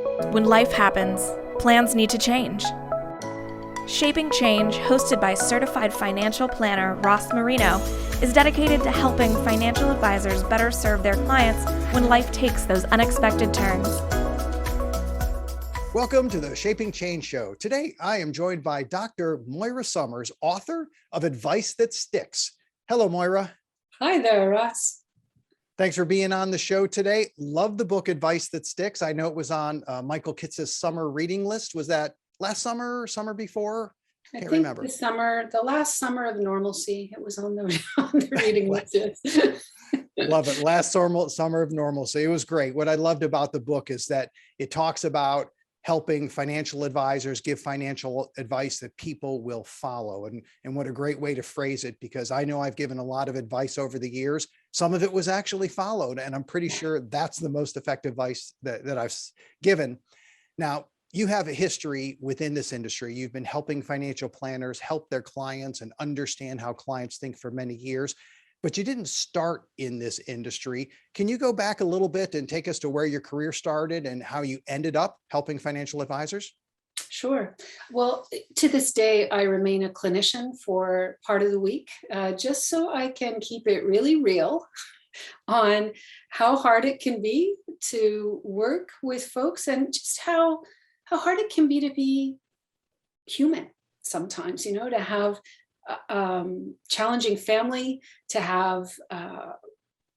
When life happens, plans need to change. Shaping Change, hosted by certified financial planner Ross Marino, is dedicated to helping financial advisors better serve their clients when life takes those unexpected turns. Welcome to the Shaping Change Show. Today, I am joined by Dr. Moira Summers, author of Advice That Sticks. Hello, Moira. Hi there, Ross. Thanks for being on the show today. Love the book Advice That Sticks. I know it was on Michael Kitz's summer reading list. Was that last summer or summer before? I think remember. The last summer of normalcy, it was on the reading list. Love it. Last summer of normalcy. It was great. What I loved about the book is that it talks about helping financial advisors give financial advice that people will follow. And what a great way to phrase it, because I know I've given a lot of advice over the years. Some of it was actually followed, and I'm pretty sure that's the most effective advice that I've given. Now, you have a history within this industry. You've been helping financial planners help their clients and understand how clients think for many years, but you didn't start in this industry. Can you go back a little bit and take us to where your career started and how you ended up helping financial advisors? Sure. Well, to this day, I remain a clinician for part of the week, just so I can keep it really real on how hard it can be to work with folks and just how hard it can be to be human sometimes, to have challenging family, to have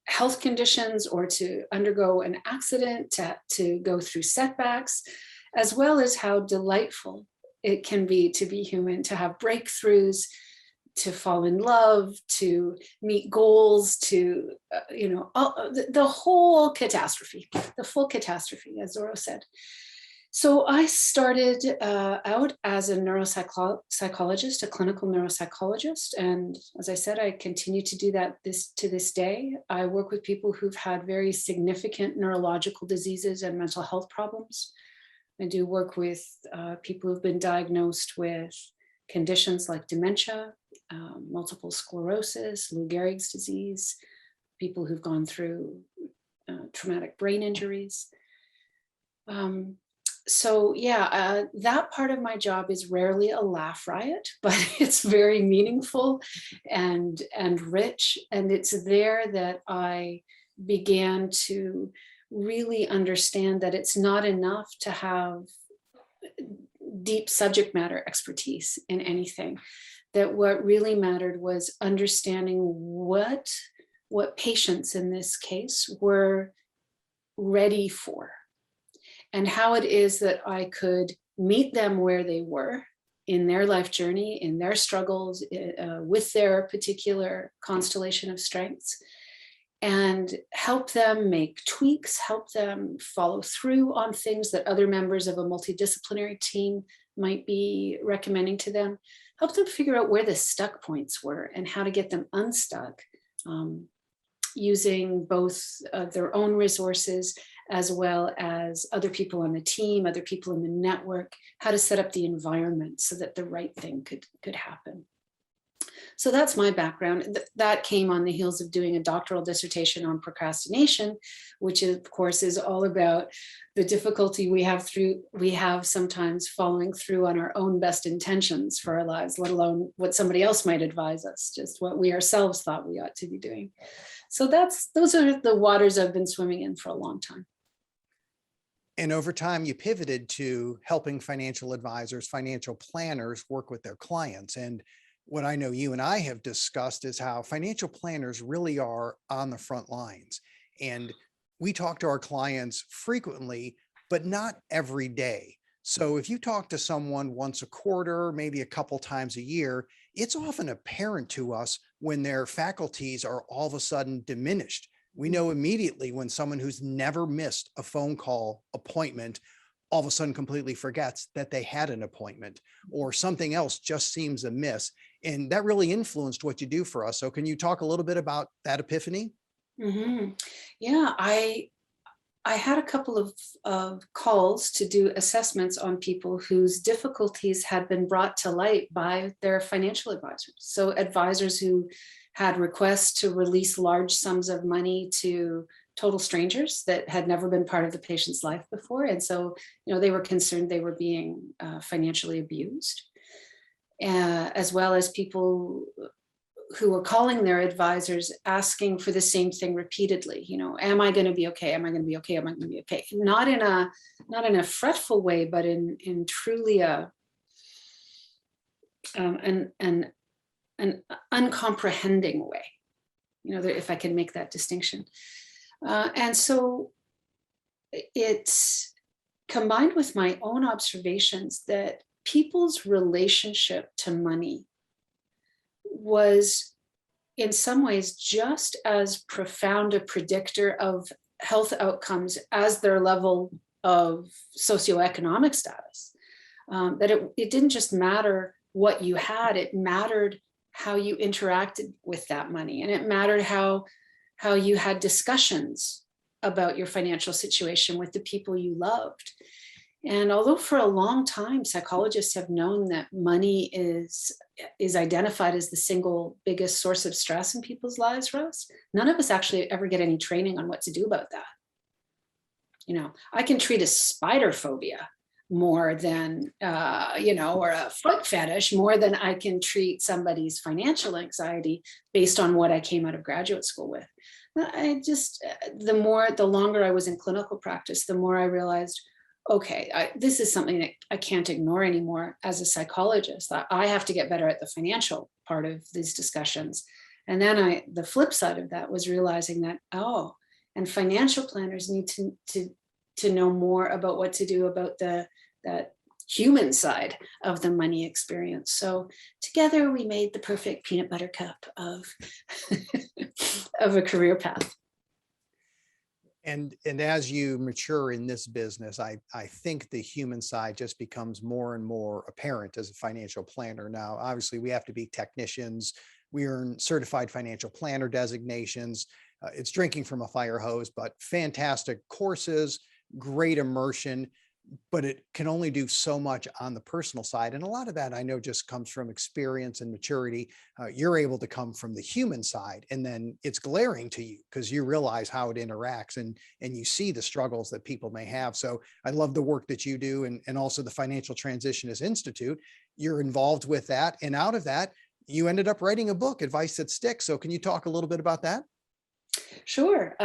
health conditions, or to undergo an accident, to go through setbacks, as well as how delightful it can be to be human, to have breakthroughs, to fall in love, to meet goals, to, the whole catastrophe, the full catastrophe, as Zorro said. So I started out as a neuropsychologist, a clinical neuropsychologist. And as I said, I continue to do that to this day. I work with people who've had very significant neurological diseases and mental health problems. I do work with people who've been diagnosed with conditions like dementia, multiple sclerosis, Lou Gehrig's disease, people who've gone through traumatic brain injuries. That part of my job is rarely a laugh riot, but it's very meaningful and rich. And it's there that I began to really understand that it's not enough to have deep subject matter expertise in anything. That what really mattered was understanding what patients in this case were ready for, and how it is that I could meet them where they were in their life journey, in their struggles, with their particular constellation of strengths, and help them make tweaks, help them follow through on things that other members of a multidisciplinary team might be recommending to them, help them figure out where the stuck points were and how to get them unstuck, using both their own resources as well as other people on the team, other people in the network, how to set up the environment so that the right thing could happen. So that's my background. That came on the heels of doing a doctoral dissertation on procrastination, which of course is all about the difficulty we have sometimes following through on our own best intentions for our lives, let alone what somebody else might advise us, just what we ourselves thought we ought to be doing. So those are the waters I've been swimming in for a long time. And over time, you pivoted to helping financial advisors, financial planners work with their clients. And what I know you and I have discussed is how financial planners really are on the front lines. And we talk to our clients frequently, but not every day. So if you talk to someone once a quarter, maybe a couple times a year, it's often apparent to us when their faculties are all of a sudden diminished. We know immediately when someone who's never missed a phone call appointment all of a sudden completely forgets that they had an appointment, or something else just seems amiss. And that really influenced what you do for us. So can you talk a little bit about that epiphany? Mm-hmm. Yeah, I had a couple of calls to do assessments on people whose difficulties had been brought to light by their financial advisors. So advisors who had requests to release large sums of money to total strangers that had never been part of the patient's life before. And so, they were concerned they were being financially abused, as well as people who were calling their advisors asking for the same thing repeatedly. Am I going to be okay? Am I going to be okay? Am I going to be okay? Not in a fretful way, but in truly an uncomprehending way, if I can make that distinction. And so it's combined with my own observations that people's relationship to money was in some ways just as profound a predictor of health outcomes as their level of socioeconomic status. That it didn't just matter what you had, it mattered how you interacted with that money. And it mattered how you had discussions about your financial situation with the people you loved. And although for a long time, psychologists have known that money is identified as the single biggest source of stress in people's lives, Rose, none of us actually ever get any training on what to do about that. I can treat a spider phobia more than, or a foot fetish more than I can treat somebody's financial anxiety based on what I came out of graduate school with. The longer I was in clinical practice, the more I realized, okay, this is something that I can't ignore anymore as a psychologist. I have to get better at the financial part of these discussions. And then the flip side of that was realizing that, and financial planners need to know more about what to do about that human side of the money experience. So together we made the perfect peanut butter cup of of a career path. And as you mature in this business, I think the human side just becomes more and more apparent as a financial planner. Now, obviously, we have to be technicians. We earn certified financial planner designations. It's drinking from a fire hose, but fantastic courses, great immersion, but it can only do so much on the personal side. And a lot of that I know just comes from experience and maturity. You're able to come from the human side, and then it's glaring to you because you realize how it interacts and you see the struggles that people may have. So I love the work that you do, and also the Financial Transitionist Institute. You're involved with that. And out of that, you ended up writing a book, Advice That Sticks. So can you talk a little bit about that? Sure.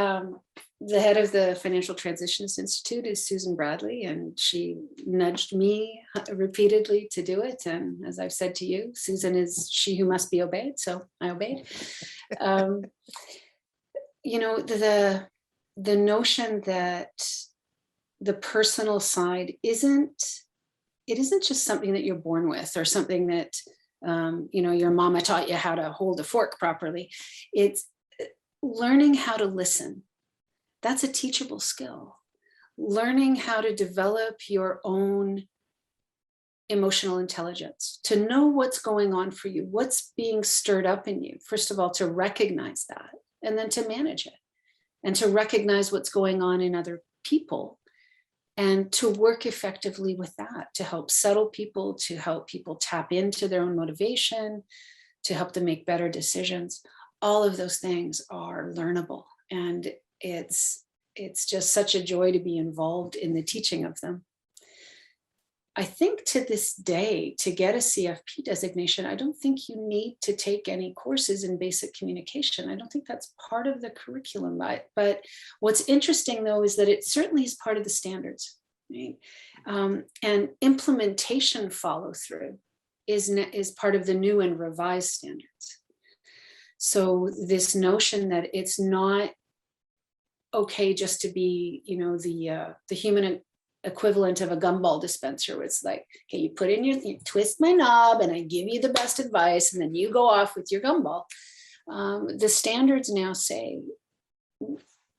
The head of the Financial Transitionist Institute is Susan Bradley, and she nudged me repeatedly to do it. And as I've said to you, Susan is she who must be obeyed. So I obeyed. The notion that the personal side isn't just something that you're born with or something that, your mama taught you how to hold a fork properly. It's learning how to listen. That's a teachable skill. Learning how to develop your own emotional intelligence, to know what's going on for you, what's being stirred up in you. First of all, to recognize that, and then to manage it, and to recognize what's going on in other people, and to work effectively with that, to help settle people, to help people tap into their own motivation, to help them make better decisions. All of those things are learnable, and it's just such a joy to be involved in the teaching of them. I think to this day, to get a CFP designation, I don't think you need to take any courses in basic communication. I don't think that's part of the curriculum. But what's interesting, though, is that it certainly is part of the standards. Right? And implementation follow through is part of the new and revised standards. So this notion that it's not okay just to be, the human equivalent of a gumball dispenser, where it's like, okay, you twist my knob and I give you the best advice, and then you go off with your gumball. The standards now say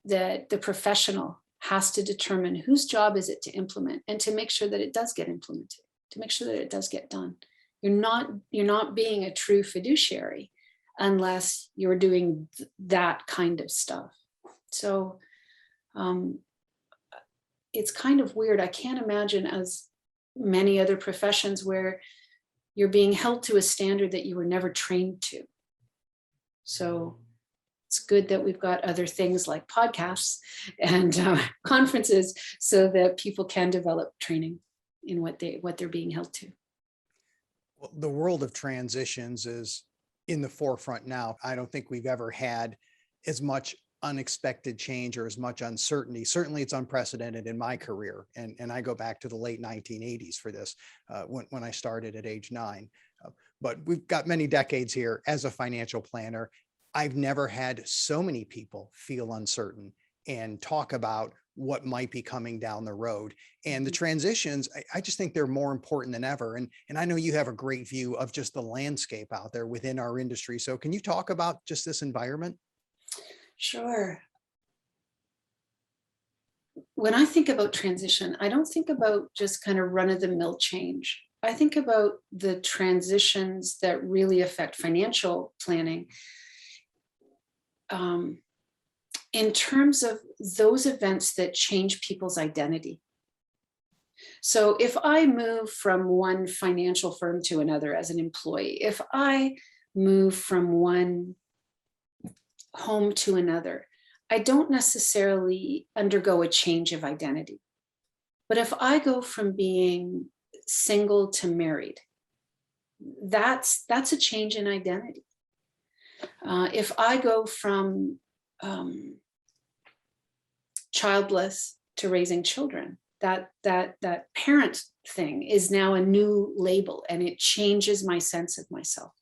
that the professional has to determine whose job is it to implement, and to make sure that it does get implemented, to make sure that it does get done. You're not being a true fiduciary unless you're doing that kind of stuff. So it's kind of weird. I can't imagine as many other professions where you're being held to a standard that you were never trained to. So it's good that we've got other things like podcasts and conferences so that people can develop training in what they're being held to. Well, the world of transitions is in the forefront now. I don't think we've ever had as much unexpected change or as much uncertainty. Certainly it's unprecedented in my career. And I go back to the late 1980s for this, when I started at age 9. But we've got many decades here as a financial planner. I've never had so many people feel uncertain and talk about what might be coming down the road. And the transitions, I just think they're more important than ever. And I know you have a great view of just the landscape out there within our industry. So can you talk about just this environment? Sure. When I think about transition, I don't think about just kind of run-of-the-mill change. I think about the transitions that really affect financial planning in terms of those events that change people's identity. So if I move from one financial firm to another as an employee, if I move from one home to another, I don't necessarily undergo a change of identity. But if I go from being single to married, that's a change in identity. If I go from childless to raising children, that parent thing is now a new label, and it changes my sense of myself.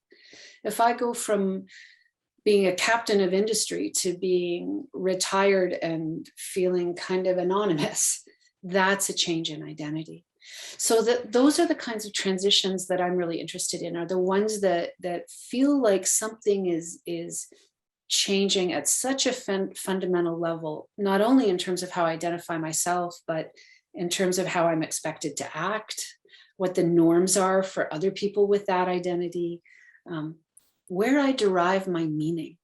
If I go from being a captain of industry to being retired and feeling kind of anonymous, that's a change in identity. So those are the kinds of transitions that I'm really interested in, are the ones that feel like something is changing at such a fundamental level, not only in terms of how I identify myself, but in terms of how I'm expected to act, what the norms are for other people with that identity, where I derive my meaning,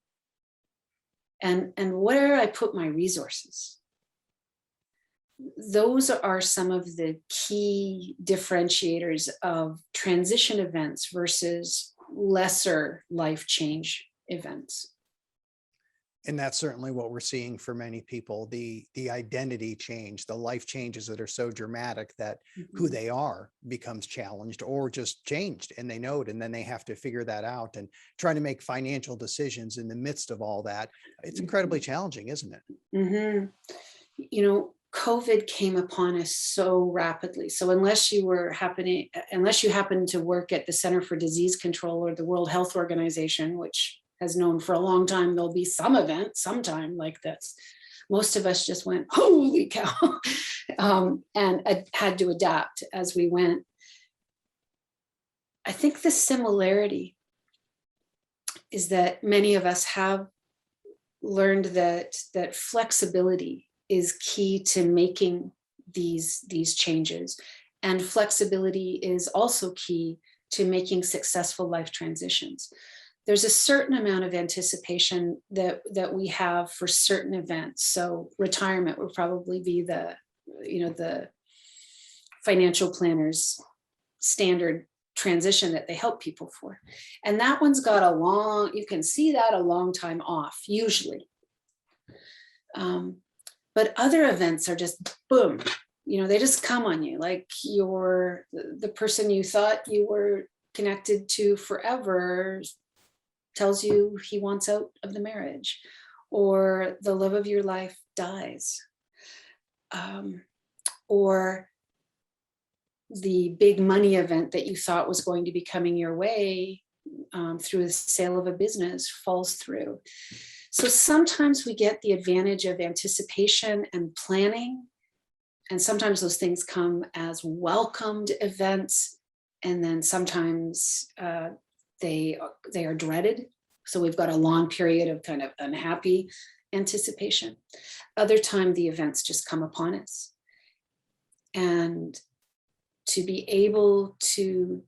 and where I put my resources. Those are some of the key differentiators of transition events versus lesser life change events. And that's certainly what we're seeing for many people, the identity change, the life changes that are so dramatic that who they are becomes challenged or just changed, and they know it, and then they have to figure that out and trying to make financial decisions in the midst of all that. It's incredibly challenging, isn't it? You know, COVID came upon us so rapidly. So unless you happen to work at the Center for Disease Control or the World Health Organization, which has known for a long time there'll be some event sometime like this, most of us just went, holy cow, and had to adapt as we went. I think the similarity is that many of us have learned that flexibility is key to making these changes, and flexibility is also key to making successful life transitions. There's a certain amount of anticipation that we have for certain events. So retirement would probably be the financial planner's standard transition that they help people for. And that one's got you can see that a long time off, usually. But other events are just boom, they just come on you, like the person you thought you were connected to forever tells you he wants out of the marriage, or the love of your life dies, or the big money event that you thought was going to be coming your way through the sale of a business falls through. So sometimes we get the advantage of anticipation and planning, and sometimes those things come as welcomed events, and then sometimes they are dreaded. So we've got a long period of kind of unhappy anticipation. Other time the events just come upon us. And to be able to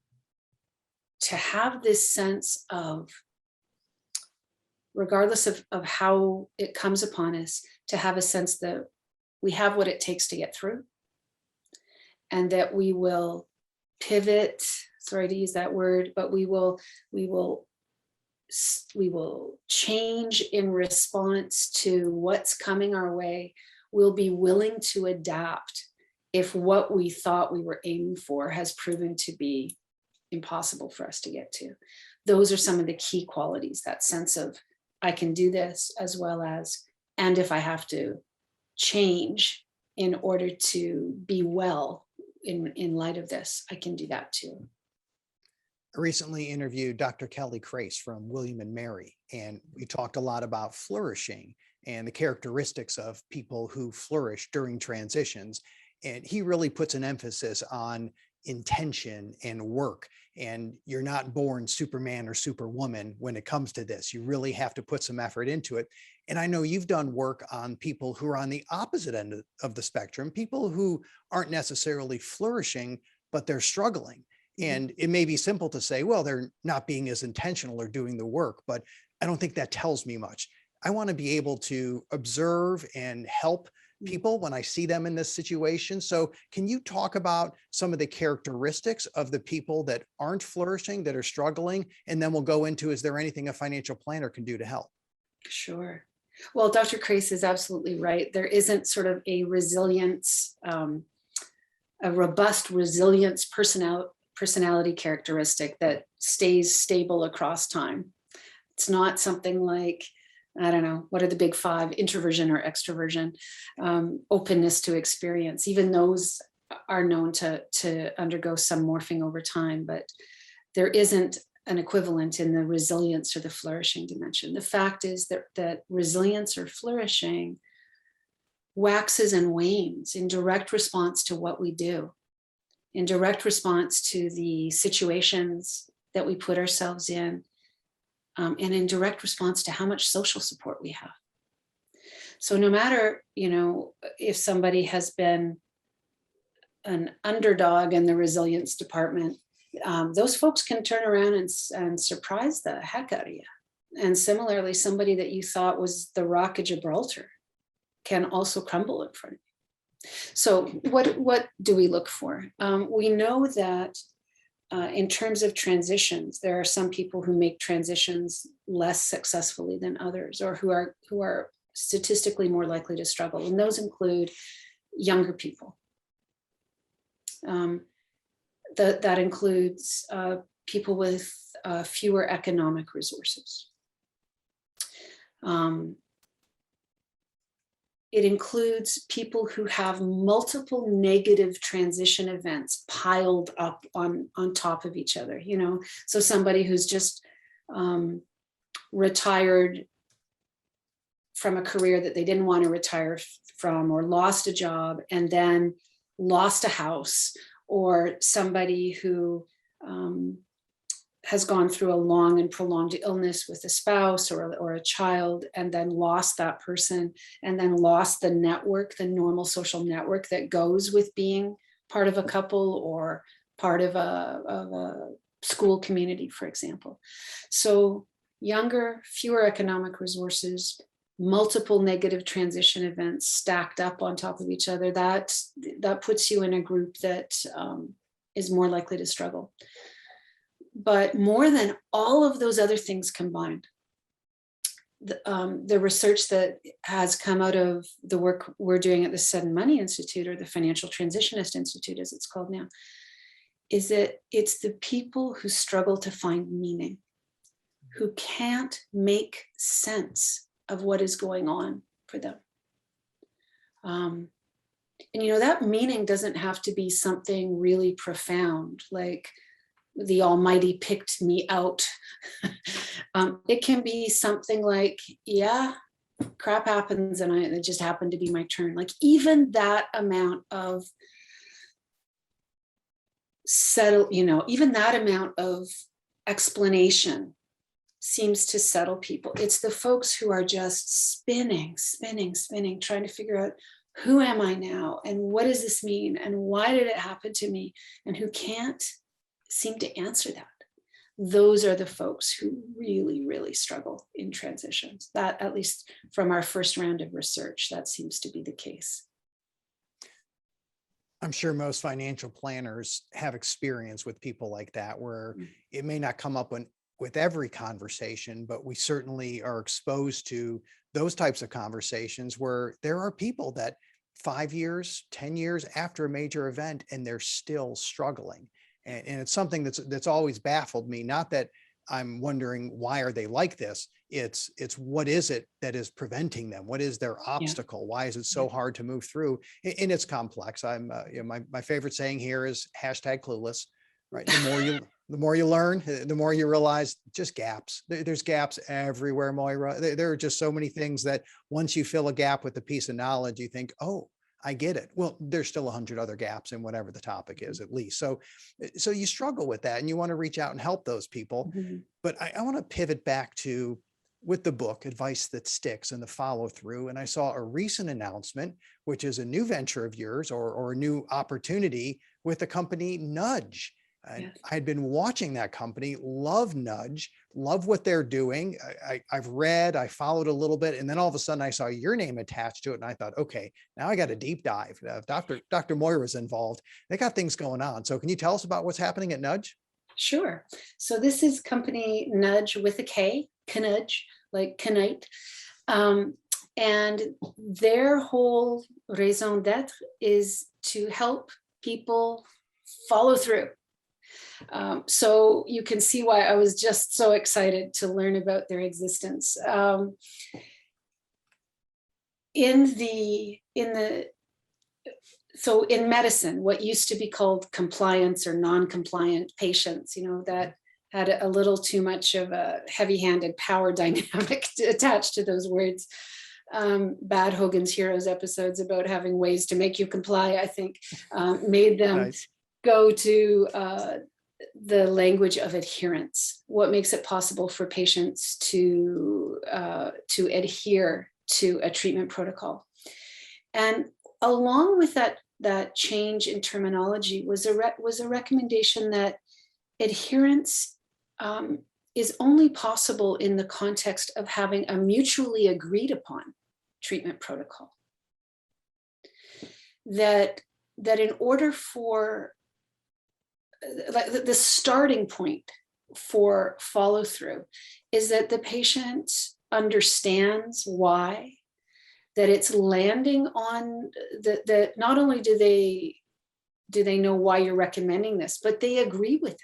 have this sense of, regardless of how it comes upon us, to have a sense that we have what it takes to get through, and that we will pivot, sorry to use that word, but we will we will change in response to what's coming our way. We'll be willing to adapt if what we thought we were aiming for has proven to be impossible for us to get to. Those are some of the key qualities, that sense of I can do this, as well as, and if I have to change in order to be well in light of this, I can do that too. I recently interviewed Dr. Kelly Crace from William and Mary, and we talked a lot about flourishing and the characteristics of people who flourish during transitions. And he really puts an emphasis on intention and work. And you're not born Superman or Superwoman when it comes to this. You really have to put some effort into it. And I know you've done work on people who are on the opposite end of the spectrum, people who aren't necessarily flourishing, but they're struggling. And it may be simple to say, well, they're not being as intentional or doing the work, but I don't think that tells me much. I want to be able to observe and help people when I see them in this situation. So can you talk about some of the characteristics of the people that aren't flourishing, that are struggling? And then we'll go into, is there anything a financial planner can do to help? Sure. Well, Dr. Crace is absolutely right. There isn't sort of a resilience, a robust resilience personality characteristic that stays stable across time. It's not something like, I don't know, what are the big five, introversion or extroversion, openness to experience. Even those are known to undergo some morphing over time, but there isn't an equivalent in the resilience or the flourishing dimension. The fact is that resilience or flourishing waxes and wanes in direct response to what we do, in direct response to the situations that we put ourselves in, and in direct response to how much social support we have. So no matter, if somebody has been an underdog in the resilience department, those folks can turn around and surprise the heck out of you. And similarly, somebody that you thought was the Rock of Gibraltar can also crumble in front of you. So what do we look for? We know that in terms of transitions, there are some people who make transitions less successfully than others, or who are statistically more likely to struggle. And those include younger people. That includes people with fewer economic resources. It includes people who have multiple negative transition events piled up on top of each other. So somebody who's just retired from a career that they didn't want to retire from, or lost a job and then lost a house, or somebody who has gone through a long and prolonged illness with a spouse or a child, and then lost that person, and then lost the network, the normal social network that goes with being part of a couple or part of a school community, for example. So younger, fewer economic resources, multiple negative transition events stacked up on top of each other, that puts you in a group that is more likely to struggle. But more than all of those other things combined, the research that has come out of the work we're doing at the Sudden Money Institute, or the Financial Transitionist Institute, as it's called now, is that it's the people who struggle to find meaning, who can't make sense of what is going on for them. And that meaning doesn't have to be something really profound, like the Almighty picked me out. It can be something like, yeah, crap happens and it just happened to be my turn. Like even that amount of even that amount of explanation seems to settle people. It's the folks who are just spinning, trying to figure out, who am I now? And what does this mean? And why did it happen to me? And who can't seem to answer that. Those are the folks who really, really struggle in transitions. That, at least from our first round of research, that seems to be the case. I'm sure most financial planners have experience with people like that, where it may not come up with every conversation, but we certainly are exposed to those types of conversations where there are people that 5 years, 10 years after a major event, and they're still struggling. And it's something that's always baffled me. Not that I'm wondering why are they like this. It's what is it that is preventing them? What is their obstacle? Why is it so hard to move through? And it's complex. I'm my favorite saying here is #clueless. Right. The more you learn, the more you realize just gaps. There's gaps everywhere, Moira. There are just so many things that once you fill a gap with a piece of knowledge, you think, oh, I get it. Well, there's still 100 other gaps in whatever the topic is, at least. So you struggle with that and you want to reach out and help those people. Mm-hmm. But I want to pivot back to with the book, Advice That Sticks, and the follow through. And I saw a recent announcement, which is a new venture of yours or a new opportunity with the company Knudge. Yes. I'd been watching that company, love Knudge, love what they're doing. I've read, I followed a little bit, and then all of a sudden I saw your name attached to it. And I thought, okay, now I got a deep dive. Dr. Moira's involved. They got things going on. So can you tell us about what's happening at Knudge? Sure. So this is company Knudge with a K, Knudge, like Knight. And their whole raison d'etre is to help people follow through. So you can see why I was just so excited to learn about their existence. So in medicine, what used to be called compliance or non-compliant patients, that had a little too much of a heavy-handed power dynamic attached to those words. Bad Hogan's Heroes episodes about having ways to make you comply, I think, made them nice. Go to the language of adherence. What makes it possible for patients to adhere to a treatment protocol? And along with that change in terminology was a recommendation that adherence is only possible in the context of having a mutually agreed upon treatment protocol. That in order for the starting point for follow through is that the patient understands why, that it's landing on that not only do they know why you're recommending this, but they agree with it.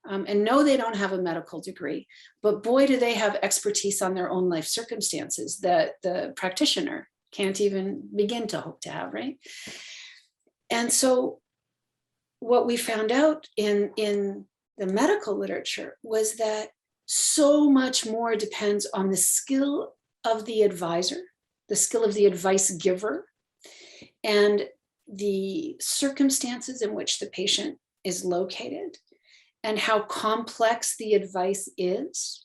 And no, they don't have a medical degree, but boy, do they have expertise on their own life circumstances that the practitioner can't even begin to hope to have, right? And so what we found out in the medical literature was that so much more depends on the skill of the advisor, the skill of the advice giver, and the circumstances in which the patient is located, and how complex the advice is,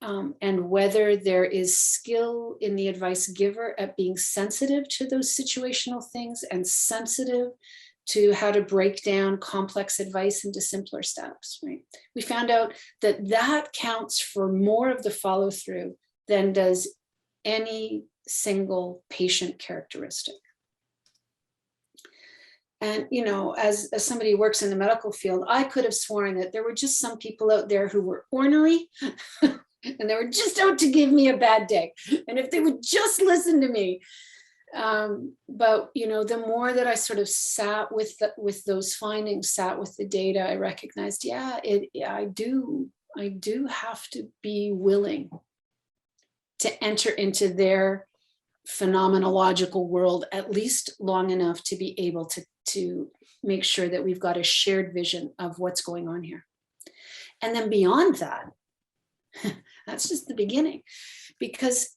and whether there is skill in the advice giver at being sensitive to those situational things and sensitive to how to break down complex advice into simpler steps, right? We found out that counts for more of the follow through than does any single patient characteristic. And, as somebody who works in the medical field, I could have sworn that there were just some people out there who were ornery and they were just out to give me a bad day. And if they would just listen to me. But, the more that I sort of sat with those findings, sat with the data, I recognized, I do have to be willing to enter into their phenomenological world, at least long enough to be able to make sure that we've got a shared vision of what's going on here. And then beyond that, that's just the beginning, because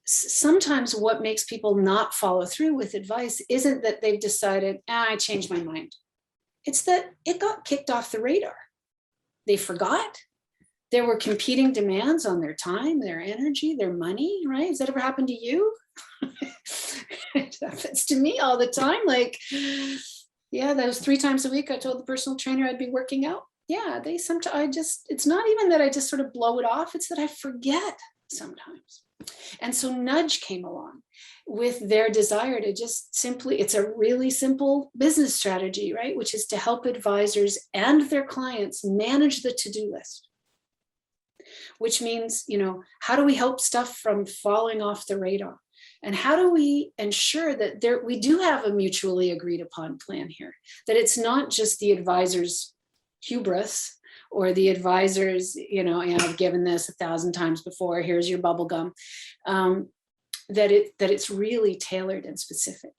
sometimes what makes people not follow through with advice isn't that they've decided, I changed my mind. It's that it got kicked off the radar. They forgot. There were competing demands on their time, their energy, their money, right? Has that ever happened to you? It happens to me all the time. Like, that was 3 times a week. I told the personal trainer I'd be working out. It's not even that I just sort of blow it off. It's that I forget sometimes. And so Knudge came along with their desire to just simply, it's a really simple business strategy, right? Which is to help advisors and their clients manage the to-do list. Which means, how do we help stuff from falling off the radar? And how do we ensure that we do have a mutually agreed upon plan here? That it's not just the advisor's hubris or the advisors, I've given this 1,000 times before, here's your bubble gum, that it's really tailored and specific.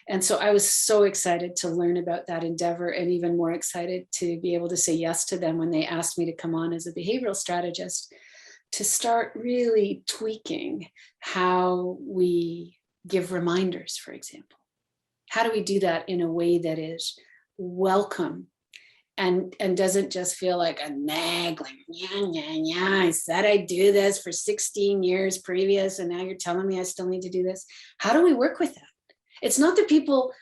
And so I was so excited to learn about that endeavor, and even more excited to be able to say yes to them when they asked me to come on as a behavioral strategist to start really tweaking how we give reminders, for example. How do we do that in a way that is welcome and doesn't just feel like a nag, like, I said I'd do this for 16 years previous, and now you're telling me I still need to do this. How do we work with that? It's not that people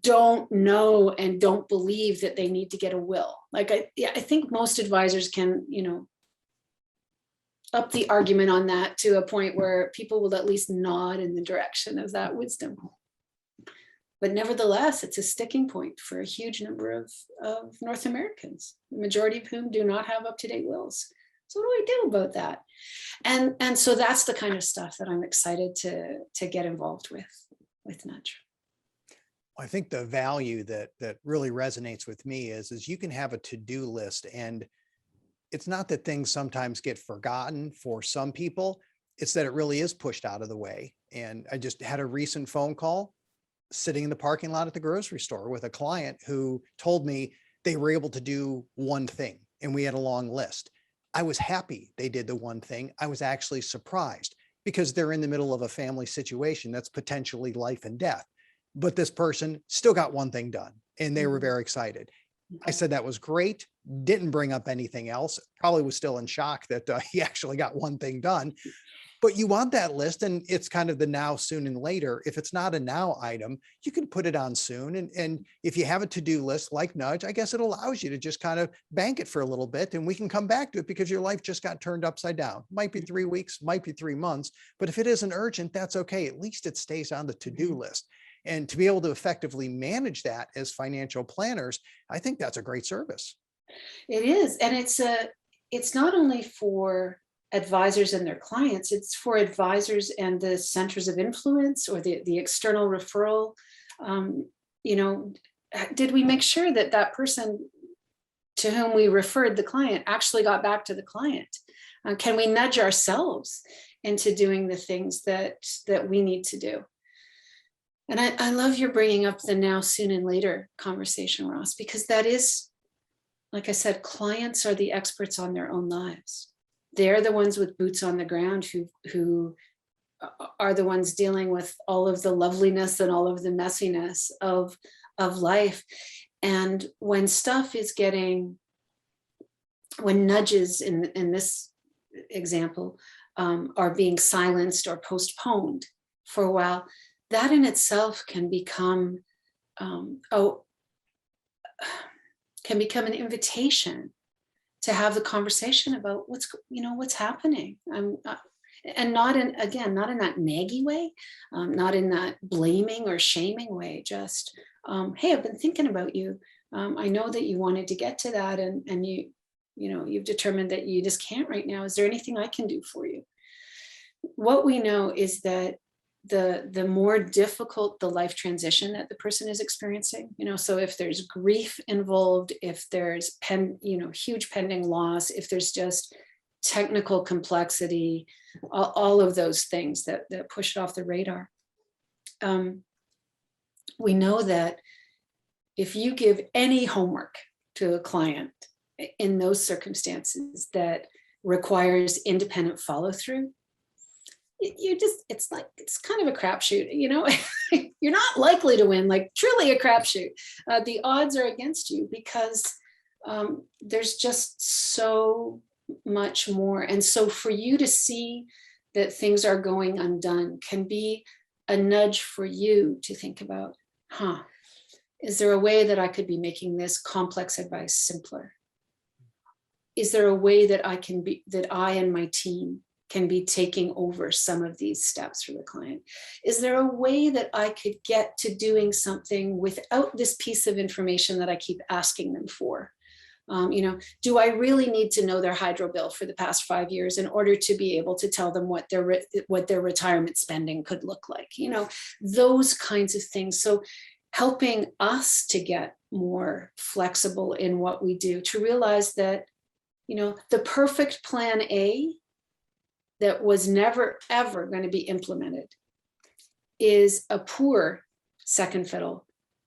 don't know and don't believe that they need to get a will. Like, I think most advisors can, up the argument on that to a point where people will at least nod in the direction of that wisdom. But nevertheless, it's a sticking point for a huge number of North Americans, the majority of whom do not have up-to-date wills. So what do I do about that? And so that's the kind of stuff that I'm excited to get involved with Knudge. I think the value that really resonates with me is you can have a to-do list, and it's not that things sometimes get forgotten for some people. It's that it really is pushed out of the way. And I just had a recent phone call sitting in the parking lot at the grocery store with a client who told me they were able to do one thing, and we had a long list. I was happy they did the one thing. I was actually surprised because they're in the middle of a family situation that's potentially life and death. But this person still got one thing done, and they were very excited. I said that was great. Didn't bring up anything else. Probably was still in shock that he actually got one thing done. But you want that list, and it's kind of the now, soon, and later. If it's not a now item, you can put it on soon. And if you have a to-do list like Knudge, I guess it allows you to just kind of bank it for a little bit, and we can come back to it because your life just got turned upside down. Might be 3 weeks, might be 3 months, but if it isn't urgent, that's okay. At least it stays on the to-do list. And to be able to effectively manage that as financial planners, I think that's a great service. It is. And it's not only for advisors and their clients, it's for advisors and the centers of influence or the external referral. Did we make sure that person to whom we referred the client actually got back to the client? Can we nudge ourselves into doing the things that we need to do? And I love your bringing up the now, soon, and later conversation, Ross, because that is, like I said, clients are the experts on their own lives. They're the ones with boots on the ground who are the ones dealing with all of the loveliness and all of the messiness of life. And when stuff is when nudges in this example are being silenced or postponed for a while, that in itself can become an invitation to have the conversation about what's happening. And not in that naggy way, not in that blaming or shaming way, just, hey, I've been thinking about you. I know that you wanted to get to that, and you've determined that you just can't right now. Is there anything I can do for you? What we know is that the more difficult the life transition that the person is experiencing, so if there's grief involved, if there's huge pending loss, if there's just technical complexity, all of those things that push it off the radar, we know that if you give any homework to a client in those circumstances that requires independent follow-through, it's kind of a crapshoot, you're not likely to win, like truly a crapshoot. The odds are against you because there's just so much more. And so for you to see that things are going undone can be a nudge for you to think about, is there a way that I could be making this complex advice simpler? Is there a way that I and my team can be taking over some of these steps for the client? Is there a way that I could get to doing something without this piece of information that I keep asking them for? Do I really need to know their hydro bill for the past 5 years in order to be able to tell them what their retirement spending could look like? Those kinds of things. So helping us to get more flexible in what we do, to realize that, the perfect plan A that was never, ever going to be implemented is a poor second fiddle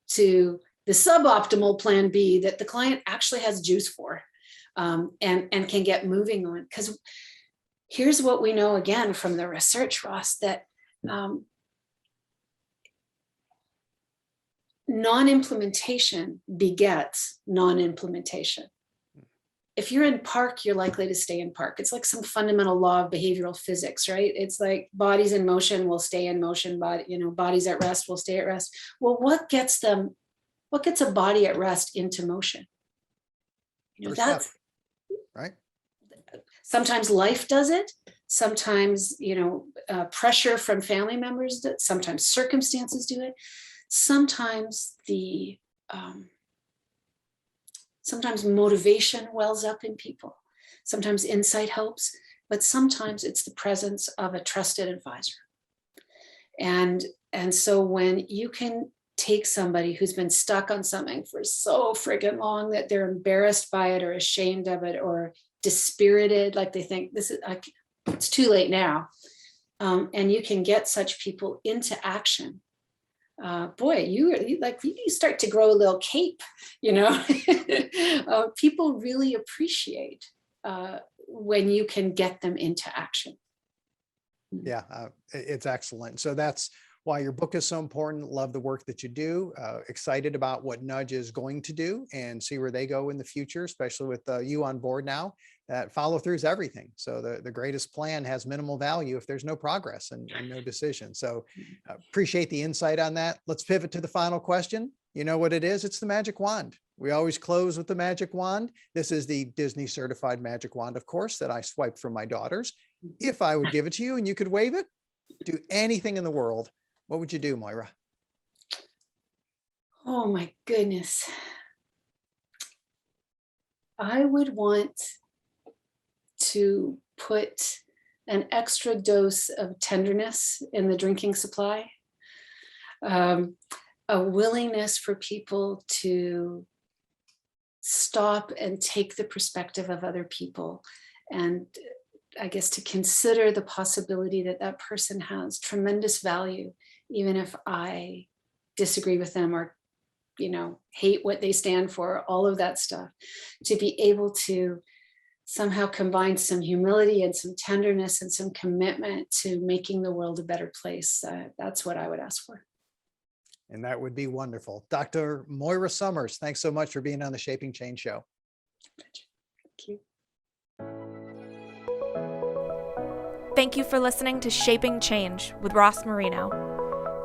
to the suboptimal plan B that the client actually has juice for, and can get moving on. Because here's what we know again from the research, Ross, that non-implementation begets non-implementation. If you're in park, you're likely to stay in park. It's like some fundamental law of behavioral physics, right? It's like bodies in motion will stay in motion, bodies at rest will stay at rest. Well, what gets a body at rest into motion? That's right. Sometimes life does it. Sometimes, pressure from family members does it. Sometimes circumstances do it. Sometimes sometimes motivation wells up in people. Sometimes insight helps, but sometimes it's the presence of a trusted advisor. And so when you can take somebody who's been stuck on something for so friggin' long that they're embarrassed by it or ashamed of it or dispirited, like they think it's too late now, and you can get such people into action, you start to grow a little cape. People really appreciate when you can get them into action. Yeah, it's excellent. So that's why your book is so important. Love the work that you do. Excited about what Knudge is going to do and see where they go in the future, especially with you on board now. That follow through is everything. So the greatest plan has minimal value if there's no progress and no decision. So appreciate the insight on that. Let's pivot to the final question. You know what it is? It's the magic wand. We always close with the magic wand. This is the Disney certified magic wand, of course, that I swiped from my daughters. If I would give it to you and you could wave it, do anything in the world, what would you do, Moira? Oh my goodness. I would want to put an extra dose of tenderness in the drinking supply, a willingness for people to stop and take the perspective of other people, and I guess to consider the possibility that that person has tremendous value, even if I disagree with them or, hate what they stand for, all of that stuff, to be able to somehow combine some humility and some tenderness and some commitment to making the world a better place. That's what I would ask for. And that would be wonderful. Dr. Moira Summers, thanks so much for being on the Shaping Change Show. Thank you. Thank you for listening to Shaping Change with Ross Marino.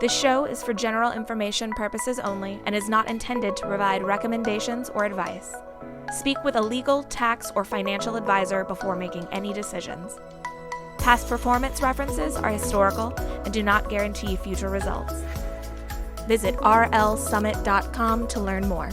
This show is for general information purposes only and is not intended to provide recommendations or advice. Speak with a legal, tax, or financial advisor before making any decisions. Past performance references are historical and do not guarantee future results. Visit rlsummit.com to learn more.